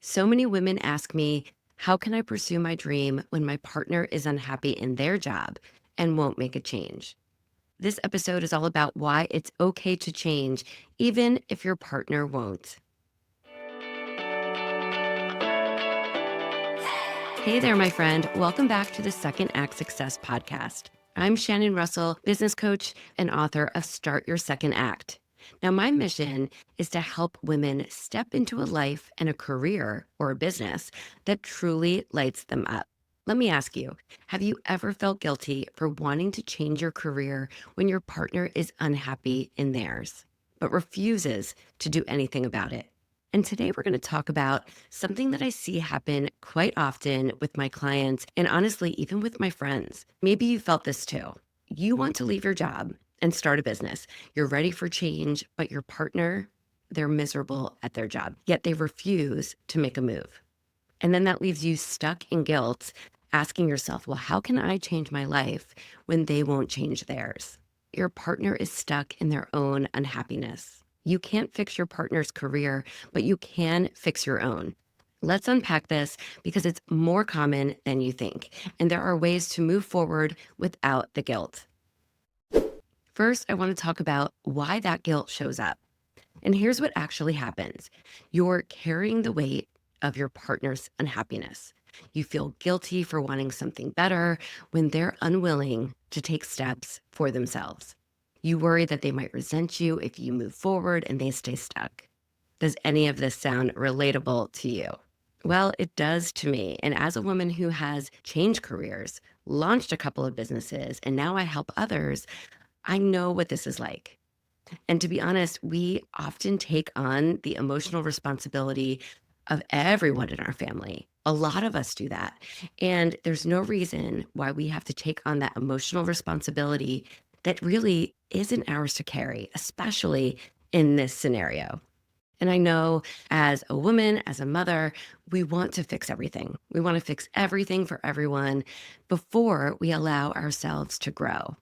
So many women ask me, how can I pursue my dream when my partner is unhappy in their job and won't make a change? This episode is all about why it's okay to change, even if your partner won't. Hey there, my friend. Welcome back to the Second Act Success podcast. I'm Shannon Russell, business coach and author of Start Your Second Act. Now, my mission is to help women step into a life and a career or a business that truly lights them up. Let me ask you, have you ever felt guilty for wanting to change your career when your partner is unhappy in theirs, but refuses to do anything about it? And today we're going to talk about something that I see happen quite often with my clients and honestly, even with my friends. Maybe you felt this too. You want to leave your job and start a business. You're ready for change, but your partner, they're miserable at their job, yet they refuse to make a move. And then that leaves you stuck in guilt, asking yourself, well, how can I change my life when they won't change theirs? Your partner is stuck in their own unhappiness. You can't fix your partner's career, but you can fix your own. Let's unpack this because it's more common than you think, and there are ways to move forward without the guilt. First, I want to talk about why that guilt shows up. And here's what actually happens. You're carrying the weight of your partner's unhappiness. You feel guilty for wanting something better when they're unwilling to take steps for themselves. You worry that they might resent you if you move forward and they stay stuck. Does any of this sound relatable to you? Well, it does to me. And as a woman who has changed careers, launched a couple of businesses, and now I help others, I know what this is like. And to be honest, we often take on the emotional responsibility of everyone in our family. A lot of us do that. And there's no reason why we have to take on that emotional responsibility that really isn't ours to carry, especially in this scenario. And I know as a woman, as a mother, we want to fix everything. We want to fix everything for everyone before we allow ourselves to grow.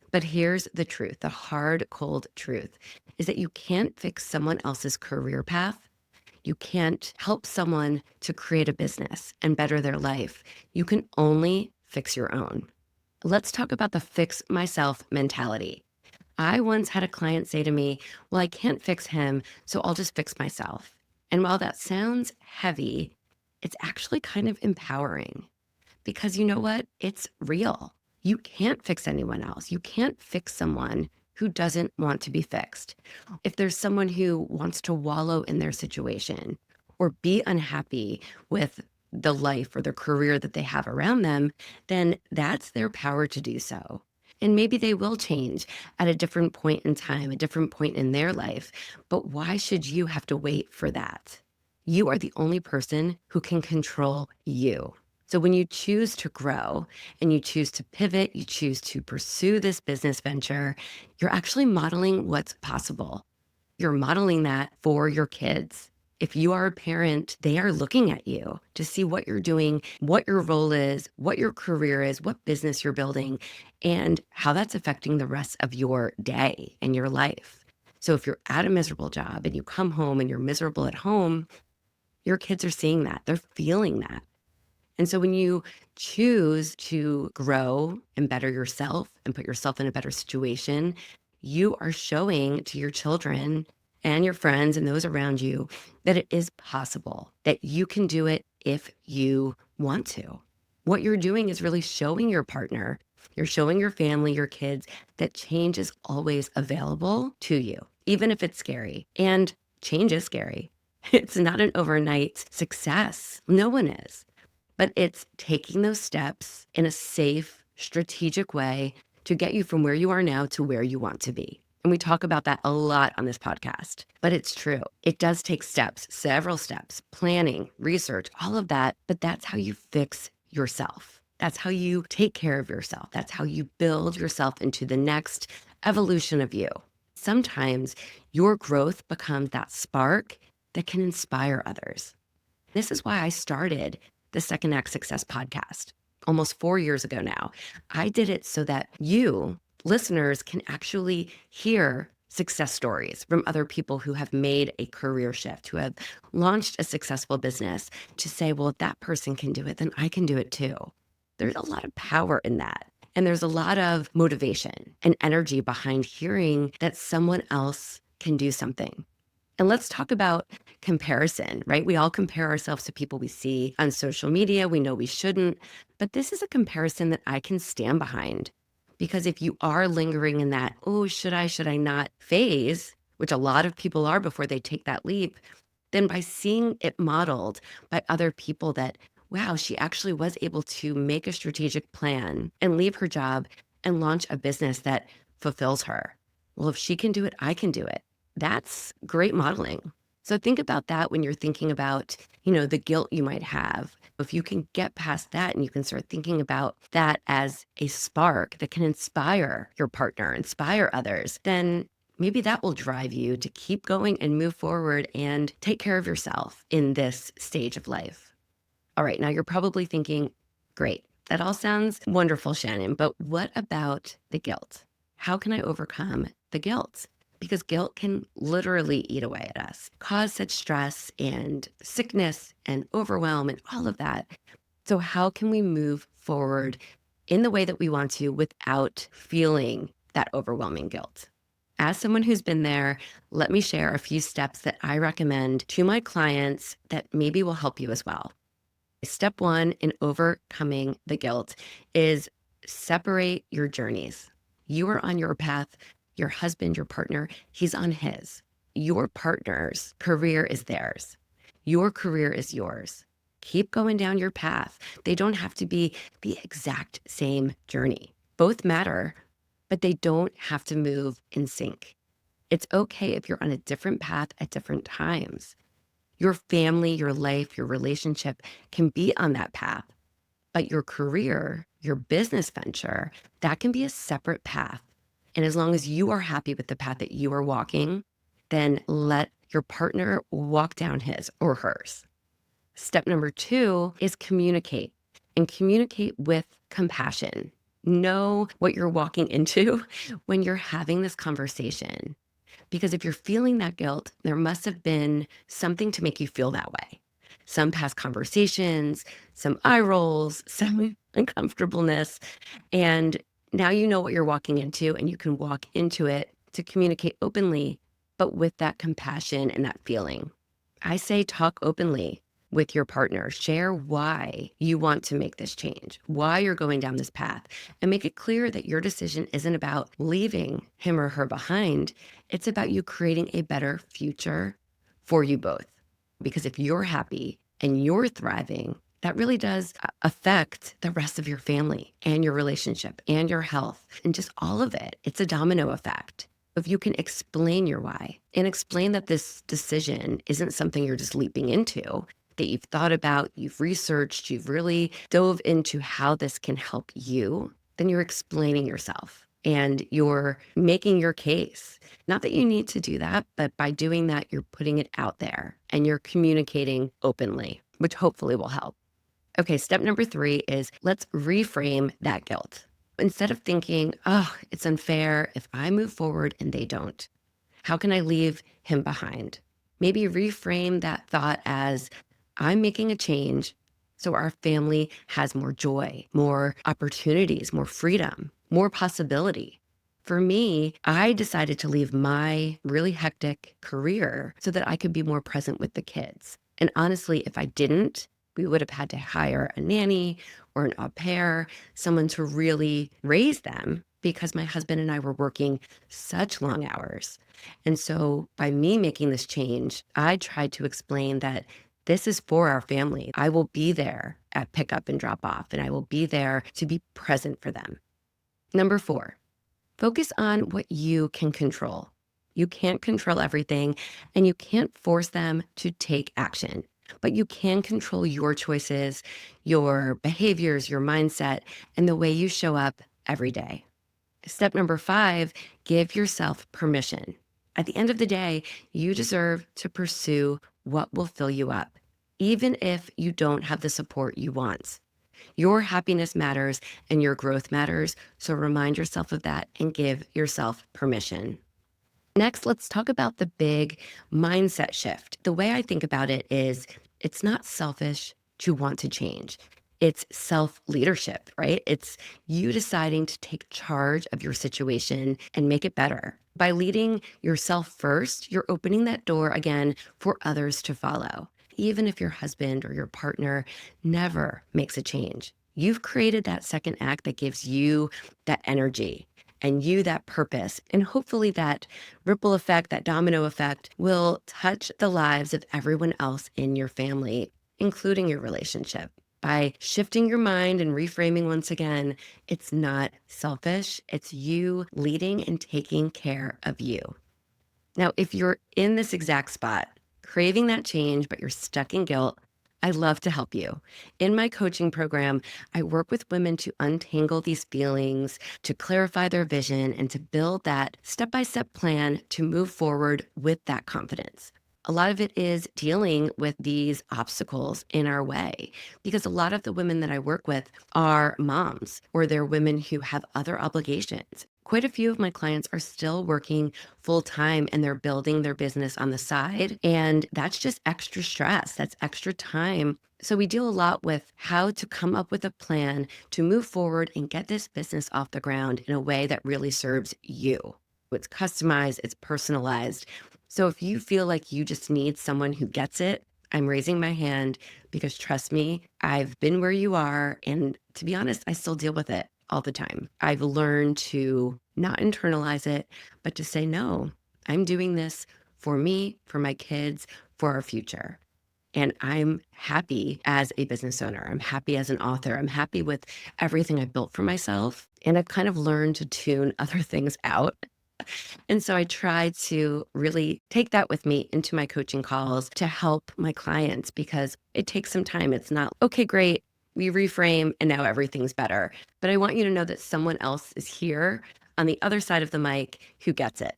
But here's the truth, the hard, cold truth is that you can't fix someone else's career path. You can't help someone to create a business and better their life. You can only fix your own. Let's talk about the fix myself mentality. I once had a client say to me, well, I can't fix him, so I'll just fix myself. And while that sounds heavy, it's actually kind of empowering because you know what? It's real. You can't fix anyone else. You can't fix someone who doesn't want to be fixed. If there's someone who wants to wallow in their situation or be unhappy with the life or the career that they have around them, then that's their power to do so. And maybe they will change at a different point in time, a different point in their life. But why should you have to wait for that? You are the only person who can control you. So when you choose to grow and you choose to pivot, you choose to pursue this business venture, you're actually modeling what's possible. You're modeling that for your kids. If you are a parent, they are looking at you to see what you're doing, what your role is, what your career is, what business you're building, and how that's affecting the rest of your day and your life. So if you're at a miserable job and you come home and you're miserable at home, your kids are seeing that. They're feeling that. And so when you choose to grow and better yourself and put yourself in a better situation, you are showing to your children and your friends and those around you that it is possible, that you can do it if you want to. What you're doing is really showing your partner, you're showing your family, your kids, that change is always available to you, even if it's scary. And change is scary. It's not an overnight success. No one is. But it's taking those steps in a safe, strategic way to get you from where you are now to where you want to be. And we talk about that a lot on this podcast, but it's true. It does take steps, several steps, planning, research, all of that. But that's how you fix yourself. That's how you take care of yourself. That's how you build yourself into the next evolution of you. Sometimes your growth becomes that spark that can inspire others. This is why I started the Second Act Success podcast almost 4 years ago now. I did it so that you, listeners, can actually hear success stories from other people who have made a career shift, who have launched a successful business, to say, well, if that person can do it, then I can do it too. There's a lot of power in that. And there's a lot of motivation and energy behind hearing that someone else can do something. And let's talk about comparison, right? We all compare ourselves to people we see on social media. We know we shouldn't, but this is a comparison that I can stand behind. Because if you are lingering in that, oh, should I not phase, which a lot of people are before they take that leap, then by seeing it modeled by other people that, wow, she actually was able to make a strategic plan and leave her job and launch a business that fulfills her. Well, if she can do it, I can do it. That's great modeling. So think about that when you're thinking about, the guilt you might have. If you can get past that and you can start thinking about that as a spark that can inspire your partner, inspire others, then maybe that will drive you to keep going and move forward and take care of yourself in this stage of life. All right, now you're probably thinking, great, that all sounds wonderful, Shannon, but what about the guilt? How can I overcome the guilt? Because guilt can literally eat away at us, cause such stress and sickness and overwhelm and all of that. So how can we move forward in the way that we want to without feeling that overwhelming guilt? As someone who's been there, let me share a few steps that I recommend to my clients that maybe will help you as well. Step one in overcoming the guilt is separate your journeys. You are on your path. Your husband, your partner, he's on his. Your partner's career is theirs. Your career is yours. Keep going down your path. They don't have to be the exact same journey. Both matter, but they don't have to move in sync. It's okay if you're on a different path at different times. Your family, your life, your relationship can be on that path, but your career, your business venture, that can be a separate path. And as long as you are happy with the path that you are walking, then let your partner walk down his or hers. Step number two is communicate, and communicate with compassion. Know what you're walking into when you're having this conversation. Because if you're feeling that guilt, there must have been something to make you feel that way. Some past conversations, some eye rolls, some uncomfortableness. And now you know what you're walking into, and you can walk into it to communicate openly, but with that compassion and that feeling. I say talk openly with your partner. Share why you want to make this change, why you're going down this path, and make it clear that your decision isn't about leaving him or her behind. It's about you creating a better future for you both. Because if you're happy and you're thriving, that really does affect the rest of your family and your relationship and your health and just all of it. It's a domino effect. If you can explain your why and explain that this decision isn't something you're just leaping into, that you've thought about, you've researched, you've really dove into how this can help you, then you're explaining yourself and you're making your case. Not that you need to do that, but by doing that, you're putting it out there and you're communicating openly, which hopefully will help. Okay, step number three is let's reframe that guilt. Instead of thinking, oh, it's unfair if I move forward and they don't. How can I leave him behind? Maybe reframe that thought as I'm making a change so our family has more joy, more opportunities, more freedom, more possibility. For me, I decided to leave my really hectic career so that I could be more present with the kids. And honestly, if I didn't, we would have had to hire a nanny or an au pair, someone to really raise them because my husband and I were working such long hours. And so by me making this change, I tried to explain that this is for our family. I will be there at pickup and drop off, and I will be there to be present for them. Number four, focus on what you can control. You can't control everything, and you can't force them to take action, but you can control your choices, your behaviors, your mindset, and the way you show up every day. Step number five, give yourself permission. At the end of the day, you deserve to pursue what will fill you up, even if you don't have the support you want. Your happiness matters and your growth matters, so remind yourself of that and give yourself permission. Next, let's talk about the big mindset shift. The way I think about it is it's not selfish to want to change. It's self leadership, right? It's you deciding to take charge of your situation and make it better. By leading yourself first, you're opening that door again for others to follow. Even if your husband or your partner never makes a change, you've created that second act that gives you that energy and you that purpose. And hopefully that ripple effect, that domino effect will touch the lives of everyone else in your family, including your relationship. By shifting your mind and reframing once again, it's not selfish. It's you leading and taking care of you. Now, if you're in this exact spot, craving that change, but you're stuck in guilt, I love to help you. In my coaching program, I work with women to untangle these feelings, to clarify their vision, and to build that step by step plan to move forward with that confidence. A lot of it is dealing with these obstacles in our way because a lot of the women that I work with are moms or they're women who have other obligations. Quite a few of my clients are still working full time and they're building their business on the side. And that's just extra stress. That's extra time. So we deal a lot with how to come up with a plan to move forward and get this business off the ground in a way that really serves you. It's customized, it's personalized. So if you feel like you just need someone who gets it, I'm raising my hand because trust me, I've been where you are. And to be honest, I still deal with it all the time. I've learned to not internalize it, but to say, no, I'm doing this for me, for my kids, for our future. And I'm happy as a business owner. I'm happy as an author. I'm happy with everything I've built for myself. And I've kind of learned to tune other things out. And so I try to really take that with me into my coaching calls to help my clients because it takes some time. It's not, okay, great, we reframe and now everything's better. But I want you to know that someone else is here on the other side of the mic who gets it.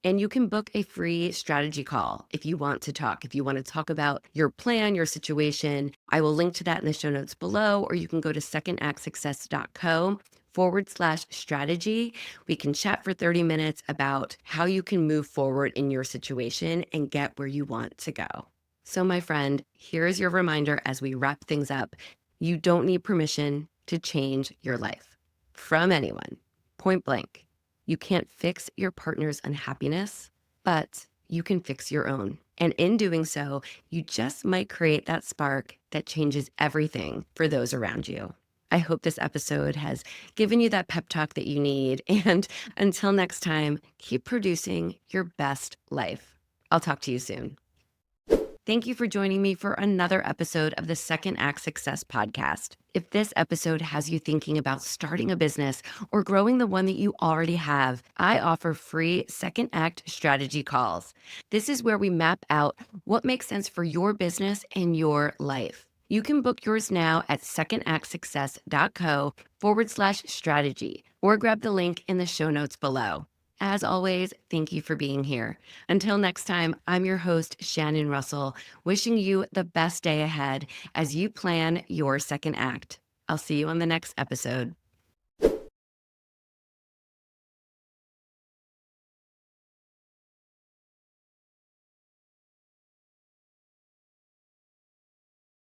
And you can book a free strategy call if you want to talk. If you want to talk about your plan, your situation, I will link to that in the show notes below, or you can go to secondactsuccess.co/strategy. We can chat for 30 minutes about how you can move forward in your situation and get where you want to go. So, my friend, here's your reminder as we wrap things up. You don't need permission to change your life from anyone, point blank. You can't fix your partner's unhappiness, but you can fix your own. And in doing so, you just might create that spark that changes everything for those around you. I hope this episode has given you that pep talk that you need. And until next time, keep producing your best life. I'll talk to you soon. Thank you for joining me for another episode of the Second Act Success podcast. If this episode has you thinking about starting a business or growing the one that you already have, I offer free Second Act strategy calls. This is where we map out what makes sense for your business and your life. You can book yours now at secondactsuccess.co/strategy or grab the link in the show notes below. As always, thank you for being here. Until next time, I'm your host, Shannon Russell, wishing you the best day ahead as you plan your second act. I'll see you on the next episode.